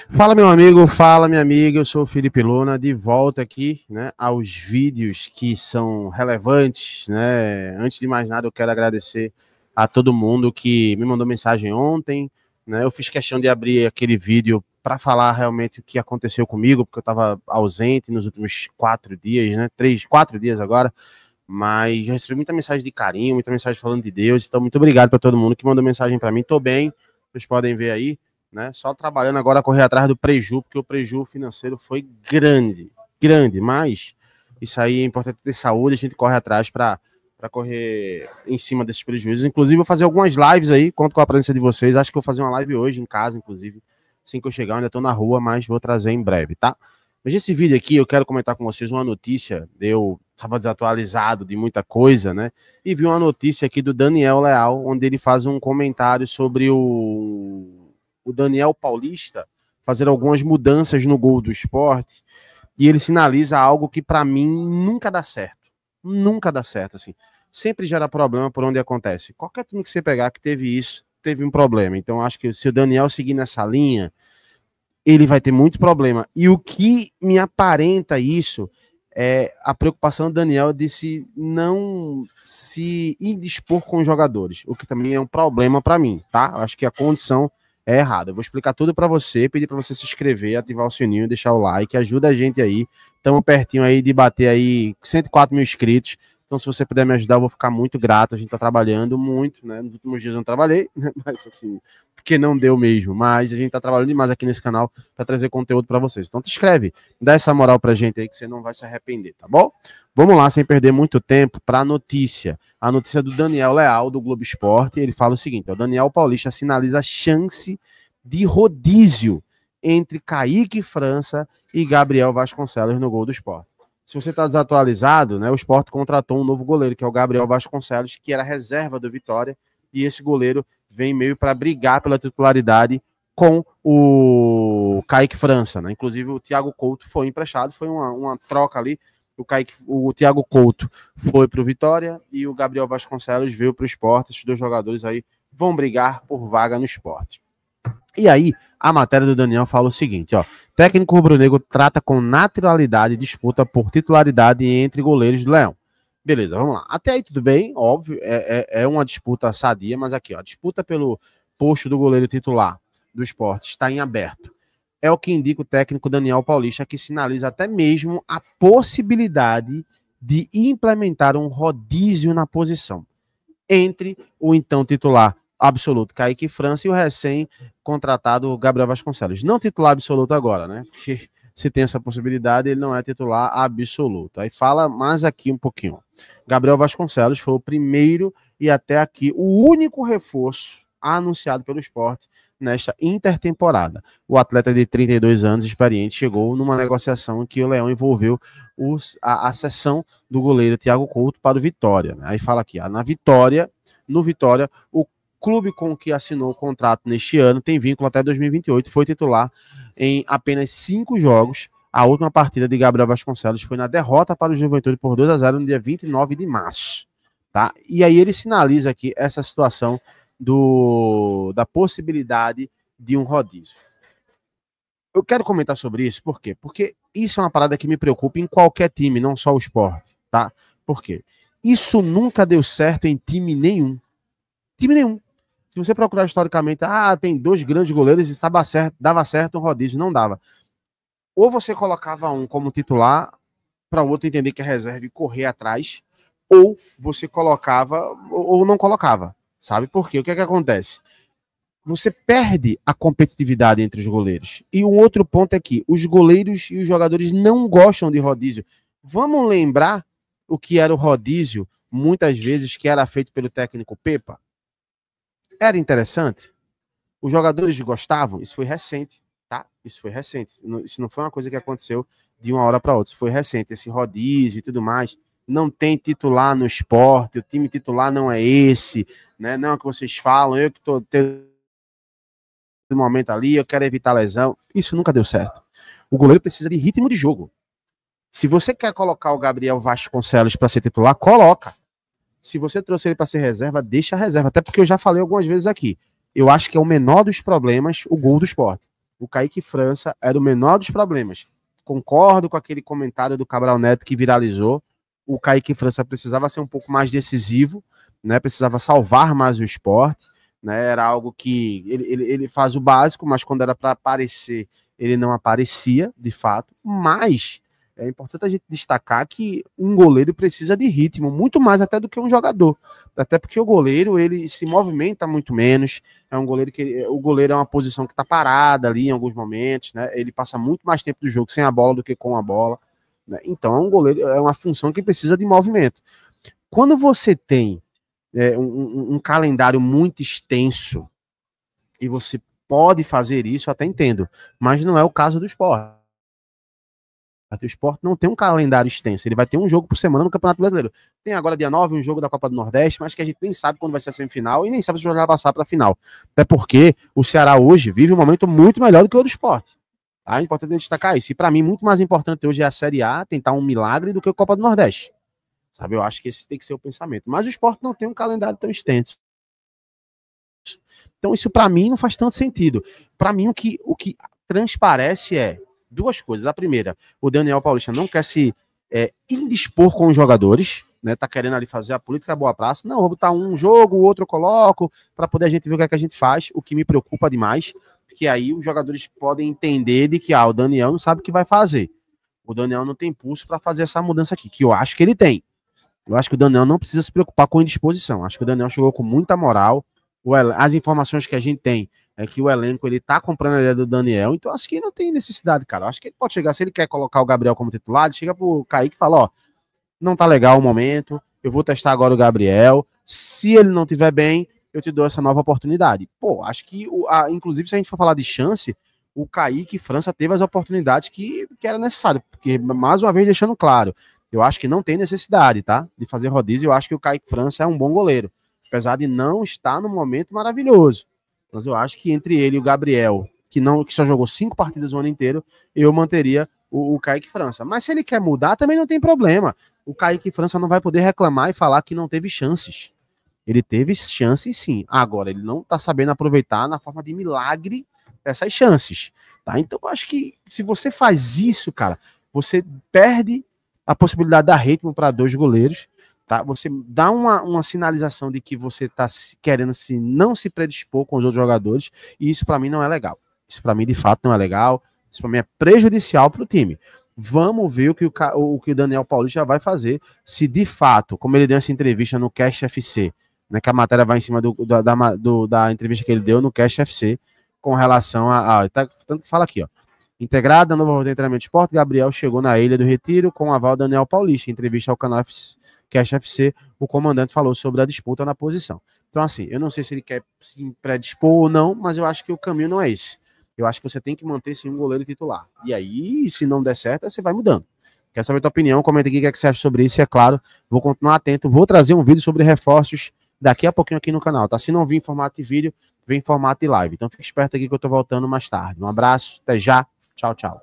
Fala, meu amigo, fala, minha amiga. Eu sou o Felipe Luna, de volta aqui, né, aos vídeos que são relevantes, né? Antes de mais nada, eu quero agradecer a todo mundo que me mandou mensagem ontem, né? Eu fiz questão de abrir aquele vídeo para falar realmente o que aconteceu comigo, porque eu estava ausente nos últimos 4 dias, né? 4 dias agora. Mas eu recebi muita mensagem de carinho, muita mensagem falando de Deus. Então, muito obrigado para todo mundo que mandou mensagem para mim. Tô bem, vocês podem ver aí, né? Só trabalhando agora a correr atrás do preju, porque o preju financeiro foi grande, mas isso aí é importante ter saúde, a gente corre atrás para correr em cima desses prejuízos. Inclusive, eu vou fazer algumas lives aí, conto com a presença de vocês. Acho que eu vou fazer uma live hoje em casa, inclusive. Assim que eu chegar, eu ainda tô na rua, mas vou trazer em breve, tá? Mas esse vídeo aqui, eu quero comentar com vocês uma notícia. Eu estava desatualizado de muita coisa, né? E vi uma notícia aqui do Daniel Leal, onde ele faz um comentário sobre o Daniel Paulista fazer algumas mudanças no gol do Sport. E ele sinaliza algo que, para mim, nunca dá certo. Nunca dá certo, assim. Sempre gera problema por onde acontece. Qualquer time que você pegar que teve isso, teve um problema. Então, acho que se o Daniel seguir nessa linha, ele vai ter muito problema. E o que me aparenta isso é a preocupação do Daniel de se não se indispor com os jogadores, o que também é um problema para mim, tá? Acho que a condição é errada. Eu vou explicar tudo para você, pedir para você se inscrever, ativar o sininho, deixar o like, ajuda a gente aí. Estamos pertinho aí de bater aí 104 mil inscritos. Então, se você puder me ajudar, eu vou ficar muito grato. A gente está trabalhando muito, né? Nos últimos dias eu não trabalhei, né? Mas assim, porque não deu mesmo. Mas a gente está trabalhando demais aqui nesse canal para trazer conteúdo para vocês. Então, te inscreve, dá essa moral pra gente aí que você não vai se arrepender, tá bom? Vamos lá, sem perder muito tempo, para a notícia. A notícia do Daniel Leal, do Globo Esporte. Ele fala o seguinte: o Daniel Paulista sinaliza a chance de rodízio entre Kaique França e Gabriel Vasconcelos no gol do Sport. Se você está desatualizado, né, o Sport contratou um novo goleiro, que é o Gabriel Vasconcelos, que era reserva do Vitória, e esse goleiro vem meio para brigar pela titularidade com o Kaique França, né? Inclusive o Thiago Couto foi emprestado, foi uma troca ali. O Thiago Couto foi para o Vitória e o Gabriel Vasconcelos veio para o Sport. Esses dois jogadores aí vão brigar por vaga no Sport. E aí, a matéria do Daniel fala o seguinte, ó: técnico rubro-negro trata com naturalidade disputa por titularidade entre goleiros do Leão. Beleza, vamos lá. Até aí tudo bem, óbvio, é uma disputa sadia, mas aqui, ó, a disputa pelo posto do goleiro titular do Sport está em aberto. É o que indica o técnico Daniel Paulista, que sinaliza até mesmo a possibilidade de implementar um rodízio na posição entre o então titular absoluto Kaique França e o recém-contratado Gabriel Vasconcelos. Não titular absoluto agora, né? Porque se tem essa possibilidade, ele não é titular absoluto. Aí fala mais aqui um pouquinho. Gabriel Vasconcelos foi o primeiro e até aqui o único reforço anunciado pelo Sport nesta intertemporada. O atleta de 32 anos, experiente, chegou numa negociação em que o Leão envolveu a cessão do goleiro Thiago Couto para o Vitória. Né? Aí fala aqui, no Vitória, o clube com que assinou o contrato neste ano tem vínculo até 2028, foi titular em apenas 5 jogos. A última partida de Gabriel Vasconcelos foi na derrota para o Juventude por 2-0 no dia 29 de março. Tá? E aí ele sinaliza aqui essa situação da possibilidade de um rodízio. Eu quero comentar sobre isso, por quê? Porque isso é uma parada que me preocupa em qualquer time, não só o Sport, tá? Por quê? Isso nunca deu certo em time nenhum. Time nenhum. Se você procurar historicamente, tem 2 grandes goleiros e dava certo um rodízio, não dava. Ou você colocava um como titular, para o outro entender que é reserva e correr atrás, ou você colocava, ou não colocava, sabe? Por quê? O que é que acontece? Você perde a competitividade entre os goleiros. E um outro ponto é que os goleiros e os jogadores não gostam de rodízio. Vamos lembrar o que era o rodízio, muitas vezes, que era feito pelo técnico Pepa? Era interessante? Os jogadores gostavam? Isso foi recente, tá? Isso foi recente. Isso não foi uma coisa que aconteceu de uma hora para outra. Isso foi recente. Esse rodízio e tudo mais. Não tem titular no Sport. O time titular não é esse, né? Não é o que vocês falam. Eu que estou tendo um momento ali, eu quero evitar lesão. Isso nunca deu certo. O goleiro precisa de ritmo de jogo. Se você quer colocar o Gabriel Vasconcelos para ser titular, coloca. Se você trouxe ele para ser reserva, deixa a reserva. Até porque eu já falei algumas vezes aqui. Eu acho que é o menor dos problemas o gol do Sport. o Kaique França era o menor dos problemas. Concordo com aquele comentário do Cabral Neto que viralizou. O Kaique França precisava ser um pouco mais decisivo, né? Precisava salvar mais o esporte, né? Era algo que ele faz o básico, mas quando era para aparecer, ele não aparecia, de fato. Mas é importante a gente destacar que um goleiro precisa de ritmo, muito mais até do que um jogador. Até porque o goleiro, ele se movimenta muito menos. É um goleiro que o goleiro é uma posição que está parada ali em alguns momentos, né? Ele passa muito mais tempo do jogo sem a bola do que com a bola, né? Então, um goleiro é uma função que precisa de movimento. Quando você tem um calendário muito extenso e você pode fazer isso, eu até entendo, mas não é o caso do esporte. O esporte não tem um calendário extenso, ele vai ter um jogo por semana no Campeonato Brasileiro. Tem agora dia 9 um jogo da Copa do Nordeste, mas que a gente nem sabe quando vai ser a semifinal e nem sabe se o jogo vai passar para a final. Até porque o Ceará hoje vive um momento muito melhor do que o do esporte. Tá? É importante destacar isso. E para mim, muito mais importante hoje é a Série A, tentar um milagre, do que a Copa do Nordeste. Sabe? Eu acho que esse tem que ser o pensamento. Mas o esporte não tem um calendário tão extenso. Então, isso para mim não faz tanto sentido. Para mim, o que transparece é duas coisas. A primeira, o Daniel Paulista não quer se indispor com os jogadores, né? Tá querendo ali fazer a política boa praça. Não, vou botar um jogo, o outro eu coloco, para poder a gente ver o que é que a gente faz, o que me preocupa demais, porque aí os jogadores podem entender de que o Daniel não sabe o que vai fazer. O Daniel não tem pulso para fazer essa mudança aqui, que eu acho que ele tem. Eu acho que o Daniel não precisa se preocupar com indisposição. Acho que o Daniel chegou com muita moral. As informações que a gente tem é que o elenco ele tá comprando a ideia do Daniel, então acho que não tem necessidade, cara. Acho que ele pode chegar, se ele quer colocar o Gabriel como titular, ele chega pro Kaique e fala, ó, não tá legal o momento, eu vou testar agora o Gabriel, se ele não tiver bem, eu te dou essa nova oportunidade. Pô, acho que, inclusive, se a gente for falar de chance, o Kaique França teve as oportunidades que era necessário, porque, mais uma vez, deixando claro, eu acho que não tem necessidade, tá, de fazer rodízio. Eu acho que o Kaique França é um bom goleiro, apesar de não estar no momento maravilhoso. Mas eu acho que entre ele e o Gabriel, que só jogou 5 partidas o ano inteiro, eu manteria o Kaique França. Mas se ele quer mudar, também não tem problema. O Kaique França não vai poder reclamar e falar que não teve chances. Ele teve chances sim. Agora, ele não tá sabendo aproveitar na forma de milagre essas chances. Tá? Então, eu acho que se você faz isso, cara, você perde a possibilidade de dar ritmo para 2 goleiros. Tá? Você dá uma sinalização de que você está querendo não se predispor com os outros jogadores, e isso para mim não é legal. Isso para mim de fato não é legal. Isso para mim é prejudicial para o time. Vamos ver o que o Daniel Paulista vai fazer, se de fato, como ele deu essa entrevista no Cash FC, né, que a matéria vai em cima da entrevista que ele deu no Cash FC, com relação tanto que fala aqui, ó. Integrada no novo treinamento de esporte, Gabriel chegou na Ilha do Retiro com o aval Daniel Paulista. Em entrevista ao canal Cash FC, o comandante falou sobre a disputa na posição. Então, assim, eu não sei se ele quer se predispor ou não, mas eu acho que o caminho não é esse. Eu acho que você tem que manter, sim, um goleiro titular. E aí, se não der certo, você vai mudando. Quer saber a tua opinião? Comenta aqui o que é que você acha sobre isso. E é claro, vou continuar atento. Vou trazer um vídeo sobre reforços daqui a pouquinho aqui no canal, tá? Se não vir em formato de vídeo, vem em formato de live. Então, fique esperto aqui que eu tô voltando mais tarde. Um abraço, até já. Tchau, tchau.